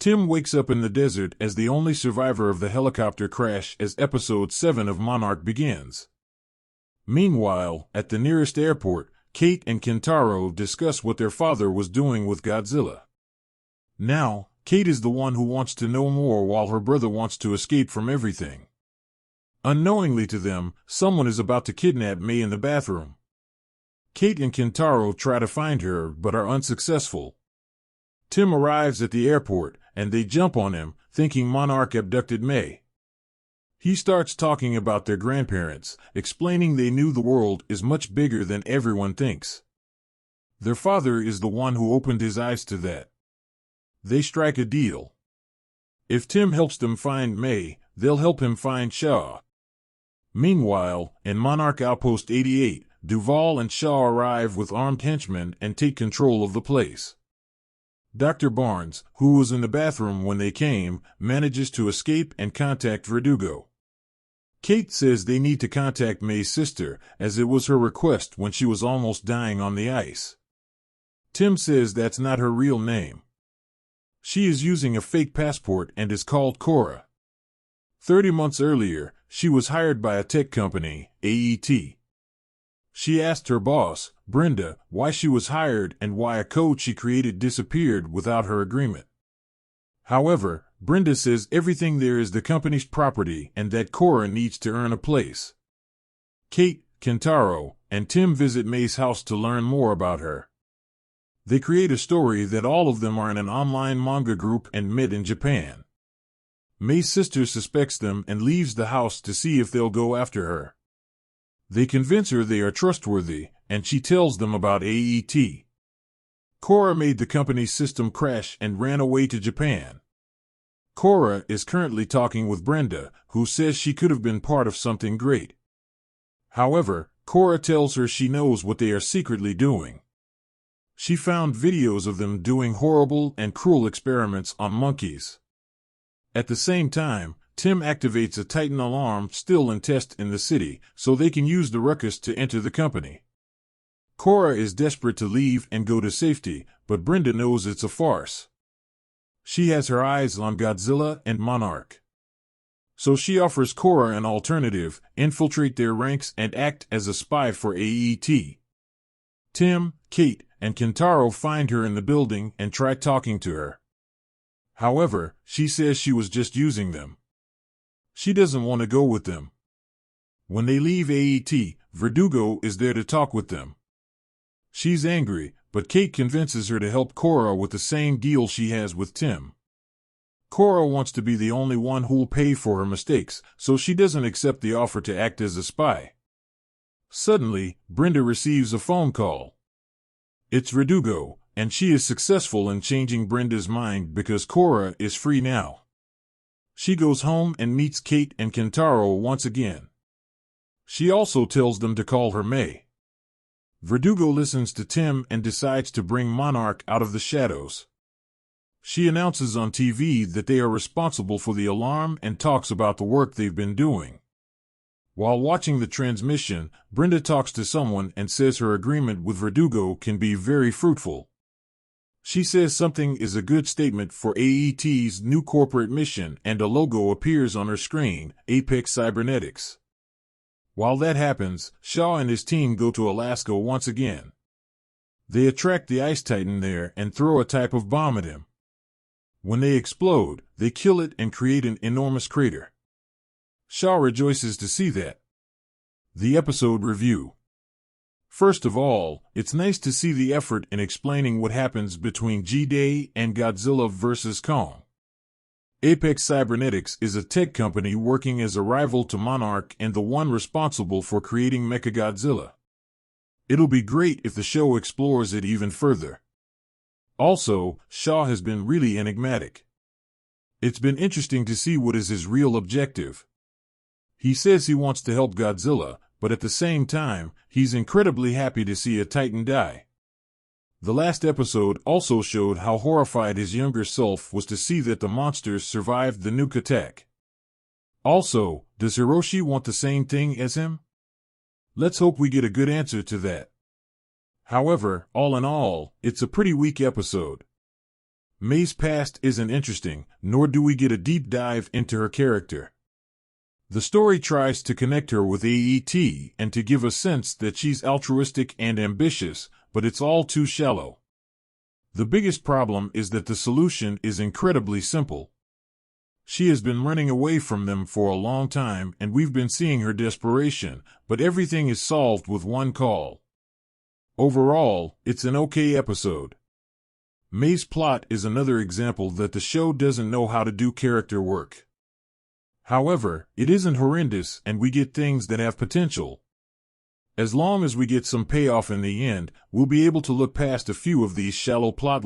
Tim wakes up in the desert as the only survivor of the helicopter crash as Episode 7 of Monarch begins. Meanwhile, at the nearest airport, Kate and Kentaro discuss what their father was doing with Godzilla. Now, Kate is the one who wants to know more while her brother wants to escape from everything. Unknowingly to them, someone is about to kidnap May in the bathroom. Kate and Kentaro try to find her but are unsuccessful. Tim arrives at the airport, and they jump on him, thinking Monarch abducted May. He starts talking about their grandparents, explaining they knew the world is much bigger than everyone thinks. Their father is the one who opened his eyes to that. They strike a deal. If Tim helps them find May, they'll help him find Shaw. Meanwhile, in Monarch Outpost 88, Duval and Shaw arrive with armed henchmen and take control of the place. Dr. Barnes, who was in the bathroom when they came, manages to escape and contact Verdugo. Kate says they need to contact May's sister, as it was her request when she was almost dying on the ice. Tim says that's not her real name. She is using a fake passport and is called Cora. 30 months earlier, she was hired by a tech company, AET. She asked her boss, Brenda, why she was hired and why a code she created disappeared without her agreement. However, Brenda says everything there is the company's property and that Cora needs to earn a place. Kate, Kentaro, and Tim visit May's house to learn more about her. They create a story that all of them are in an online manga group and met in Japan. May's sister suspects them and leaves the house to see if they'll go after her. They convince her they are trustworthy, and she tells them about AET. Cora made the company's system crash and ran away to Japan. Cora is currently talking with Brenda, who says she could have been part of something great. However, Cora tells her she knows what they are secretly doing. She found videos of them doing horrible and cruel experiments on monkeys. At the same time, Tim activates a Titan alarm still in test in the city, so they can use the ruckus to enter the company. Cora is desperate to leave and go to safety, but Brenda knows it's a farce. She has her eyes on Godzilla and Monarch. So she offers Cora an alternative: infiltrate their ranks and act as a spy for AET. Tim, Kate, and Kentaro find her in the building and try talking to her. However, she says she was just using them. She doesn't want to go with them. When they leave AET, Verdugo is there to talk with them. She's angry, but Kate convinces her to help Cora with the same deal she has with Tim. Cora wants to be the only one who'll pay for her mistakes, so she doesn't accept the offer to act as a spy. Suddenly, Brenda receives a phone call. It's Verdugo, and she is successful in changing Brenda's mind because Cora is free now. She goes home and meets Kate and Kentaro once again. She also tells them to call her May. Verdugo listens to Tim and decides to bring Monarch out of the shadows. She announces on TV that they are responsible for the alarm and talks about the work they've been doing. While watching the transmission, Brenda talks to someone and says her agreement with Verdugo can be very fruitful. She says something is a good statement for AET's new corporate mission, and a logo appears on her screen, Apex Cybernetics. While that happens, Shaw and his team go to Alaska once again. They attract the Ice Titan there and throw a type of bomb at him. When they explode, they kill it and create an enormous crater. Shaw rejoices to see that. The episode review. First of all, it's nice to see the effort in explaining what happens between G-Day and Godzilla vs. Kong. Apex Cybernetics is a tech company working as a rival to Monarch and the one responsible for creating Mechagodzilla. It'll be great if the show explores it even further. Also, Shaw has been really enigmatic. It's been interesting to see what is his real objective. He says he wants to help Godzilla, but at the same time, he's incredibly happy to see a Titan die. The last episode also showed how horrified his younger self was to see that the monsters survived the nuke attack. Also, does Hiroshi want the same thing as him? Let's hope we get a good answer to that. However, all in all, it's a pretty weak episode. May's past isn't interesting, nor do we get a deep dive into her character. The story tries to connect her with AET and to give a sense that she's altruistic and ambitious, but it's all too shallow. The biggest problem is that the solution is incredibly simple. She has been running away from them for a long time, and we've been seeing her desperation, but everything is solved with one call. Overall, it's an okay episode. May's plot is another example that the show doesn't know how to do character work. However, it isn't horrendous, and we get things that have potential. As long as we get some payoff in the end, we'll be able to look past a few of these shallow plot